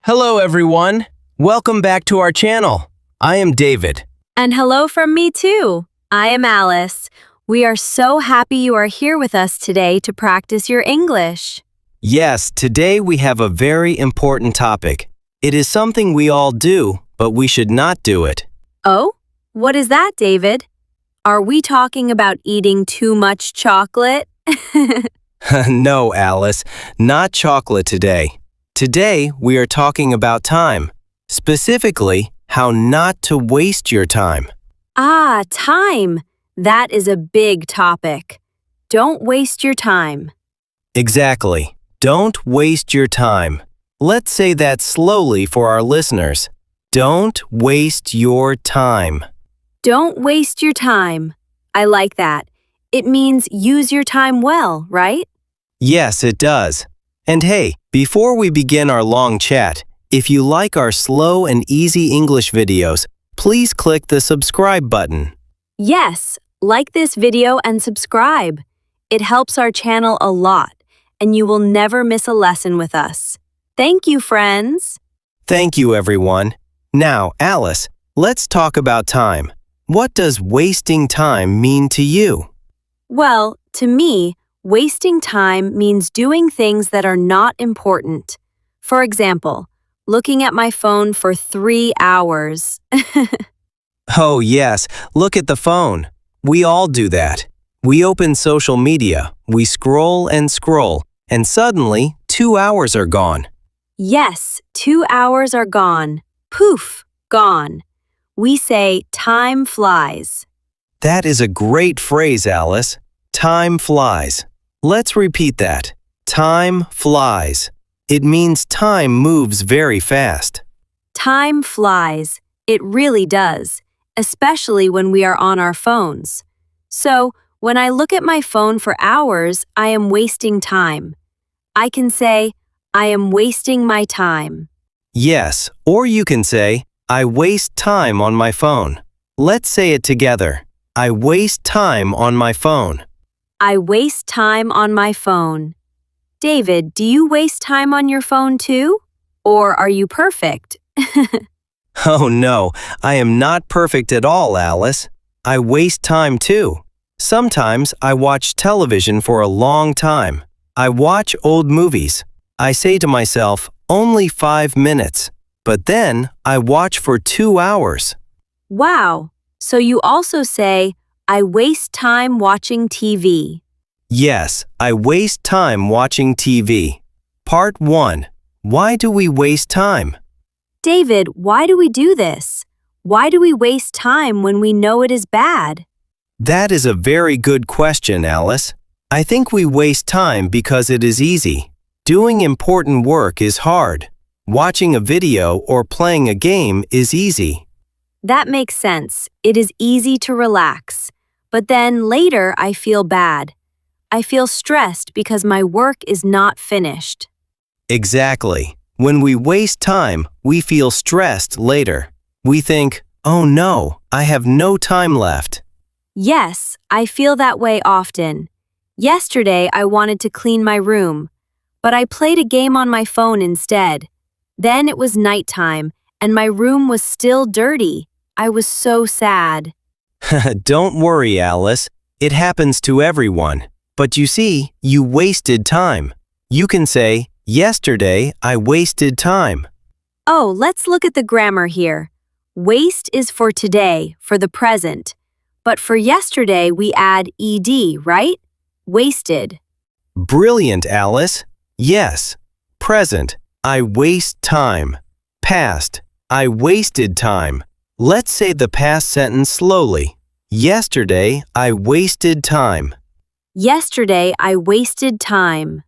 Hello everyone. Welcome back to our channel. I am David. And hello from me too. I am Alice. We are so happy you are here with us today to practice your English. Yes, today we have a very important topic. It is something we all do, but we should not do it. Oh? What is that, David? Are we talking about eating too much chocolate? No, Alice, not chocolate today. Today we are talking about time. Specifically, how not to waste your time. Ah, time. That is a big topic. Don't waste your time. Exactly. Don't waste your time. Let's say that slowly for our listeners. Don't waste your time. Don't waste your time. I like that. It means use your time well, right? Yes, it does. And hey, before we begin our long chat, if you like our slow and easy English videos, please click the subscribe button. Yes, like this video and subscribe. It helps our channel a lot, and you will never miss a lesson with us. Thank you, friends. Thank you, everyone. Now, Alice, let's talk about time. What does wasting time mean to you? Well, to me, wasting time means doing things that are not important. For example, looking at my phone for 3 hours. Oh, yes, look at the phone. We all do that. We open social media, we scroll, and suddenly 2 hours are gone. Yes, 2 hours are gone. Poof, gone. We say time flies. That is a great phrase, Alice. Time flies. Let's repeat that. Time flies. It means time moves very fast. Time flies. It really does, especially when we are on our phones. So, when I look at my phone for hours, I am wasting time. I can say, I am wasting my time. Yes, or you can say, I waste time on my phone. Let's say it together. I waste time on my phone. I waste time on my phone. David, do you waste time on your phone too? Or are you perfect? Oh no, I am not perfect at all, Alice. I waste time too. Sometimes I watch television for a long time. I watch old movies. I say to myself, only 5 minutes. But then I watch for 2 hours. Wow, so you also say, I waste time watching TV. Yes, I waste time watching TV. Part 1. Why do we waste time? David, why do we do this? Why do we waste time when we know it is bad? That is a very good question, Alice. I think we waste time because it is easy. Doing important work is hard. Watching a video or playing a game is easy. That makes sense. It is easy to relax. But then later I feel bad. I feel stressed because my work is not finished. Exactly. When we waste time, we feel stressed later. We think, oh no, I have no time left. Yes, I feel that way often. Yesterday I wanted to clean my room, but I played a game on my phone instead. Then it was nighttime, and my room was still dirty. I was so sad. Don't worry, Alice. It happens to everyone. But you see, you wasted time. You can say, yesterday I wasted time. Oh, let's look at the grammar here. Waste is for today, for the present. But for yesterday we add ed, right? Wasted. Brilliant, Alice. Yes. Present. I waste time. Past. I wasted time. Let's say the past sentence slowly. Yesterday, I wasted time. Yesterday, I wasted time.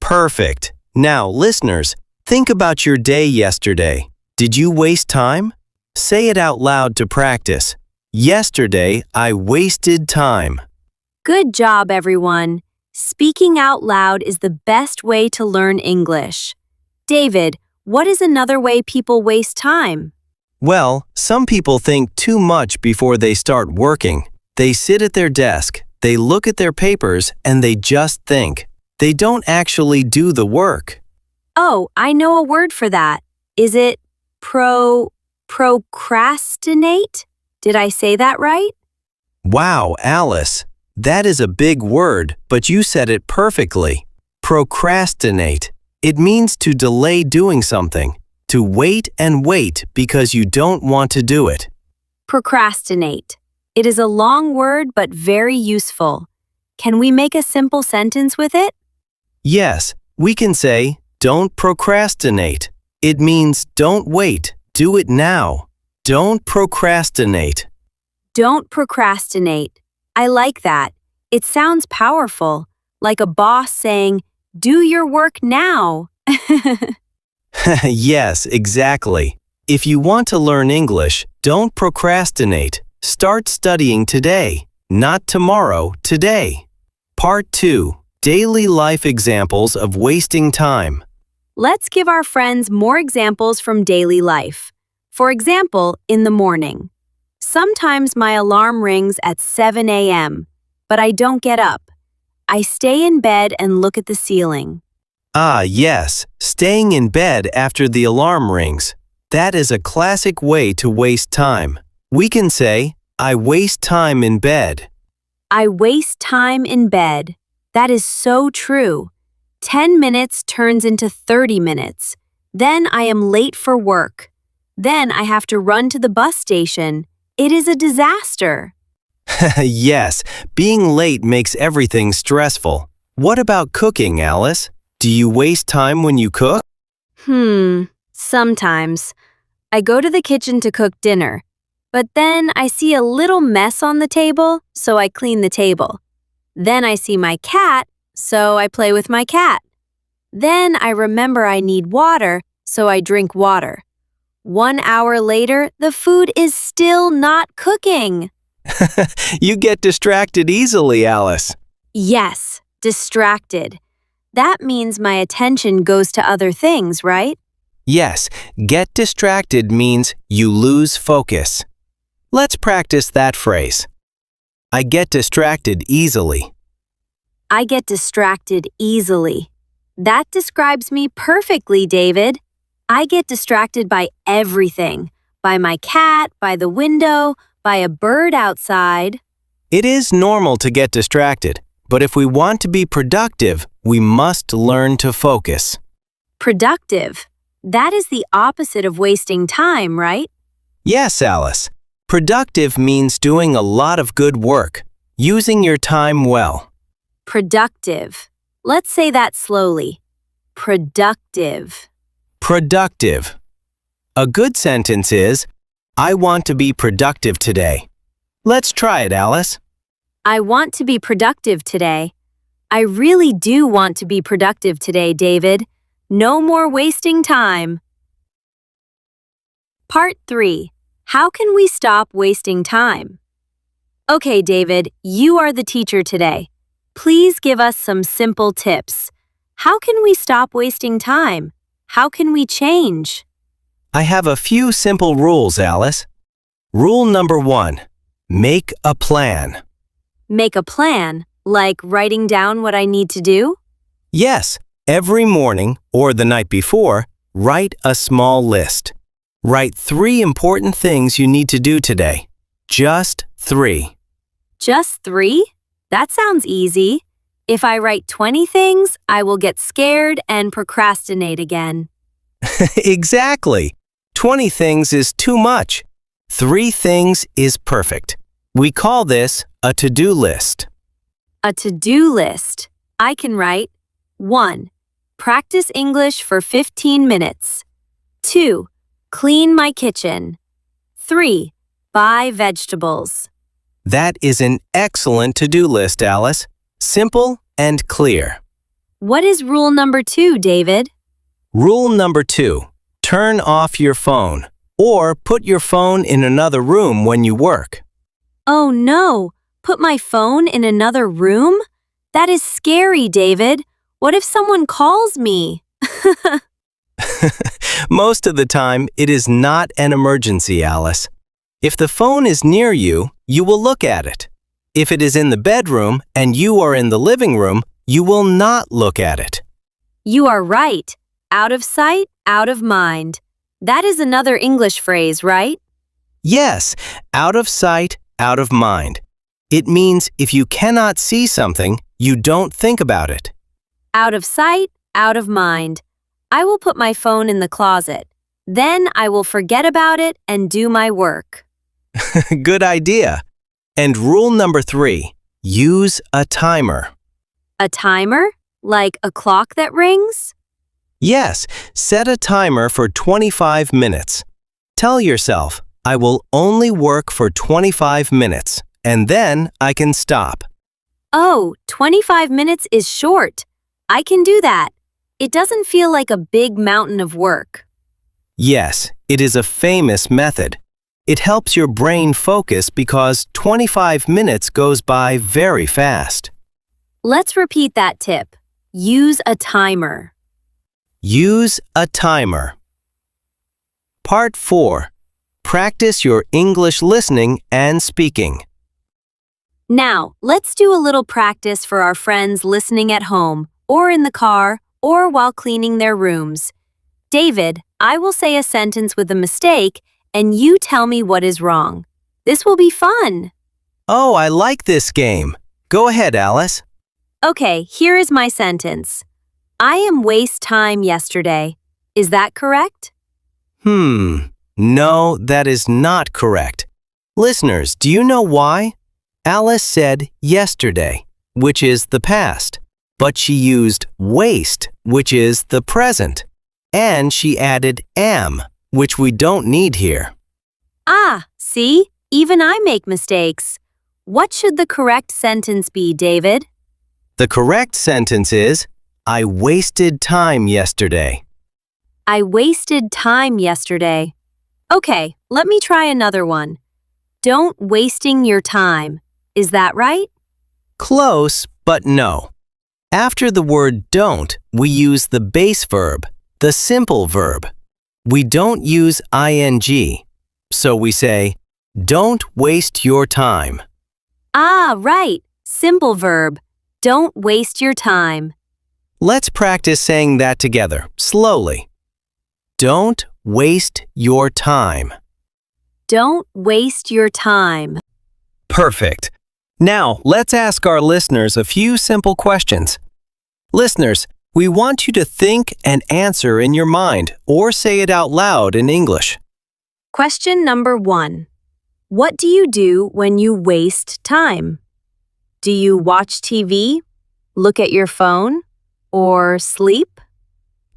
Perfect. Now, listeners, think about your day yesterday. Did you waste time? Say it out loud to practice. Yesterday, I wasted time. Good job, everyone. Speaking out loud is the best way to learn English. David, what is another way people waste time? Well, some people think too much before they start working. They sit at their desk, they look at their papers, and they just think. They don't actually do the work. Oh, I know a word for that. Is it procrastinate? Did I say that right? Wow, Alice, that is a big word, but you said it perfectly. Procrastinate. It means to delay doing something, to wait and wait because you don't want to do it. Procrastinate. It is a long word but very useful. Can we make a simple sentence with it? Yes, we can say, don't procrastinate. It means don't wait, do it now. Don't procrastinate. Don't procrastinate. I like that. It sounds powerful, like a boss saying, do your work now. Yes, exactly. If you want to learn English, don't procrastinate. Start studying today, not tomorrow, today. Part 2. Daily life examples of wasting time. Let's give our friends more examples from daily life. For example, in the morning. Sometimes my alarm rings at 7 a.m., but I don't get up. I stay in bed and look at the ceiling. Ah, yes, staying in bed after the alarm rings. That is a classic way to waste time. We can say, I waste time in bed. I waste time in bed. That is so true. 10 minutes turns into 30 minutes. Then I am late for work. Then I have to run to the bus station. It is a disaster. Yes, being late makes everything stressful. What about cooking, Alice? Do you waste time when you cook? Sometimes. I go to the kitchen to cook dinner, but then I see a little mess on the table, so I clean the table. Then I see my cat, so I play with my cat. Then I remember I need water, so I drink water. 1 hour later, the food is still not cooking. You get distracted easily, Alice. Yes, distracted. That means my attention goes to other things, right? Yes, get distracted means you lose focus. Let's practice that phrase. I get distracted easily. I get distracted easily. That describes me perfectly, David. I get distracted by everything. By my cat, by the window, by a bird outside. It is normal to get distracted, but if we want to be productive, we must learn to focus. Productive. That is the opposite of wasting time, right? Yes, Alice. Productive means doing a lot of good work, using your time well. Productive. Let's say that slowly. Productive. Productive. A good sentence is, I want to be productive today. Let's try it, Alice. I want to be productive today. I really do want to be productive today, David. No more wasting time. Part 3. How can we stop wasting time? Okay, David, you are the teacher today. Please give us some simple tips. How can we stop wasting time? How can we change? I have a few simple rules, Alice. Rule number 1. Make a plan. Make a plan, like writing down what I need to do? Yes, every morning or the night before, write a small list. Write 3 important things you need to do today. Just 3. Just 3? That sounds easy. If I write 20 things, I will get scared and procrastinate again. Exactly. 20 things is too much. 3 things is perfect. We call this a to-do list. A to-do list. I can write 1. Practice English for 15 minutes. 2. Clean my kitchen. 3. Buy vegetables. That is an excellent to-do list, Alice. Simple and clear. What is rule number 2, David? Rule number 2. Turn off your phone or put your phone in another room when you work. Oh no, put my phone in another room? That is scary, David. What if someone calls me? Most of the time, it is not an emergency, Alice. If the phone is near you, you will look at it. If it is in the bedroom and you are in the living room, you will not look at it. You are right. Out of sight, out of mind. That is another English phrase, right? Yes, out of sight, out of mind. It means if you cannot see something, you don't think about it. Out of sight, out of mind. I will put my phone in the closet. Then I will forget about it and do my work. Good idea. And rule number 3, use a timer. A timer? Like a clock that rings? Yes, set a timer for 25 minutes. Tell yourself, I will only work for 25 minutes, and then I can stop. Oh, 25 minutes is short. I can do that. It doesn't feel like a big mountain of work. Yes, it is a famous method. It helps your brain focus because 25 minutes goes by very fast. Let's repeat that tip. Use a timer. Use a timer. Part 4. Practice your English listening and speaking. Now, let's do a little practice for our friends listening at home, or in the car, or while cleaning their rooms. David, I will say a sentence with a mistake, and you tell me what is wrong. This will be fun. Oh, I like this game. Go ahead, Alice. Okay, here is my sentence. I am waste time yesterday. Is that correct? No, that is not correct. Listeners, do you know why? Alice said yesterday, which is the past, but she used waste, which is the present, and she added am, which we don't need here. Ah, see? Even I make mistakes. What should the correct sentence be, David? The correct sentence is, I wasted time yesterday. I wasted time yesterday. Okay, let me try another one. Don't wasting your time. Is that right? Close, but no. After the word don't, we use the base verb, the simple verb. We don't use ing, so we say, don't waste your time. Ah, right. Simple verb. Don't waste your time. Let's practice saying that together, slowly. Don't waste your time. Don't waste your time. Perfect. Now, let's ask our listeners a few simple questions. Listeners, we want you to think and answer in your mind or say it out loud in English. Question number 1. What do you do when you waste time? Do you watch TV, look at your phone, or sleep?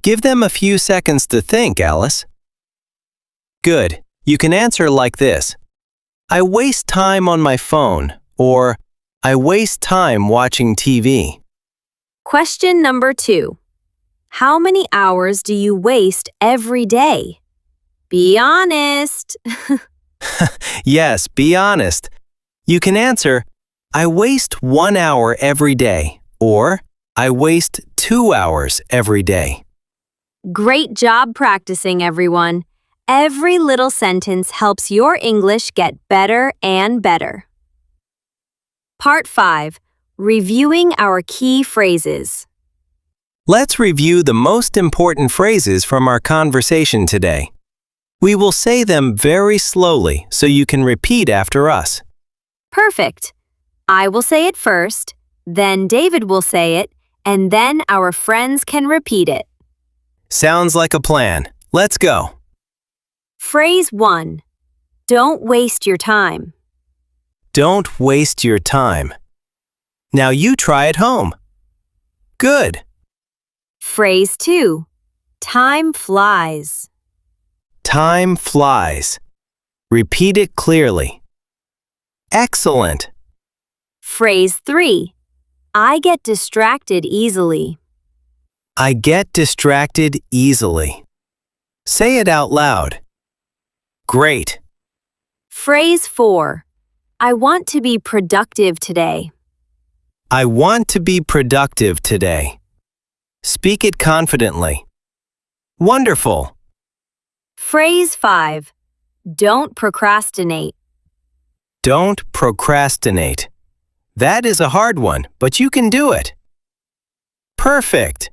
Give them a few seconds to think, Alice. Good. You can answer like this. I waste time on my phone, or I waste time watching TV. Question number 2. How many hours do you waste every day? Be honest. Yes, be honest. You can answer, I waste 1 hour every day, or I waste 2 hours every day. Great job practicing, everyone. Every little sentence helps your English get better and better. Part 5. Reviewing our key phrases. Let's review the most important phrases from our conversation today. We will say them very slowly so you can repeat after us. Perfect. I will say it first, then David will say it, and then our friends can repeat it. Sounds like a plan. Let's go. Phrase 1. Don't waste your time. Don't waste your time. Now you try at home. Good. Phrase 2. Time flies. Time flies. Repeat it clearly. Excellent. Phrase 3. I get distracted easily. I get distracted easily. Say it out loud. Great. Phrase 4. I want to be productive today. I want to be productive today. Speak it confidently. Wonderful. Phrase 5. Don't procrastinate. Don't procrastinate. That is a hard one, but you can do it. Perfect.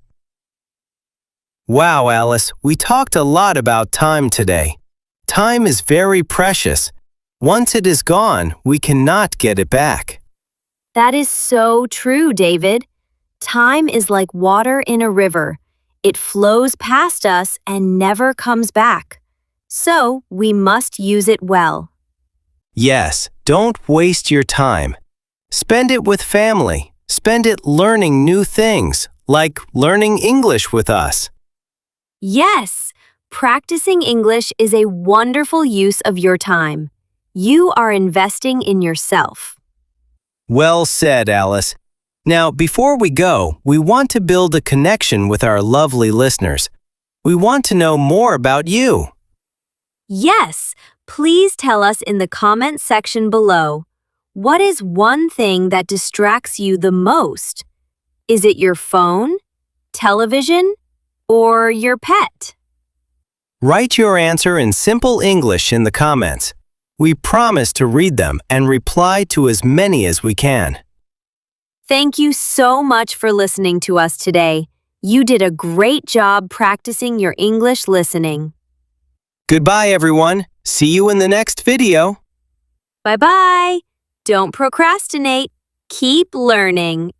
Wow, Alice, we talked a lot about time today. Time is very precious. Once it is gone, we cannot get it back. That is so true, David. Time is like water in a river. It flows past us and never comes back. So, we must use it well. Yes, don't waste your time. Spend it with family. Spend it learning new things, like learning English with us. Yes, practicing English is a wonderful use of your time. You are investing in yourself. Well said, Alice. Now, before we go, we want to build a connection with our lovely listeners. We want to know more about you. Yes, please tell us in the comment section below. What is one thing that distracts you the most? Is it your phone, television, or your pet? Write your answer in simple English in the comments. We promise to read them and reply to as many as we can. Thank you so much for listening to us today. You did a great job practicing your English listening. Goodbye, everyone. See you in the next video. Bye-bye. Don't procrastinate. Keep learning.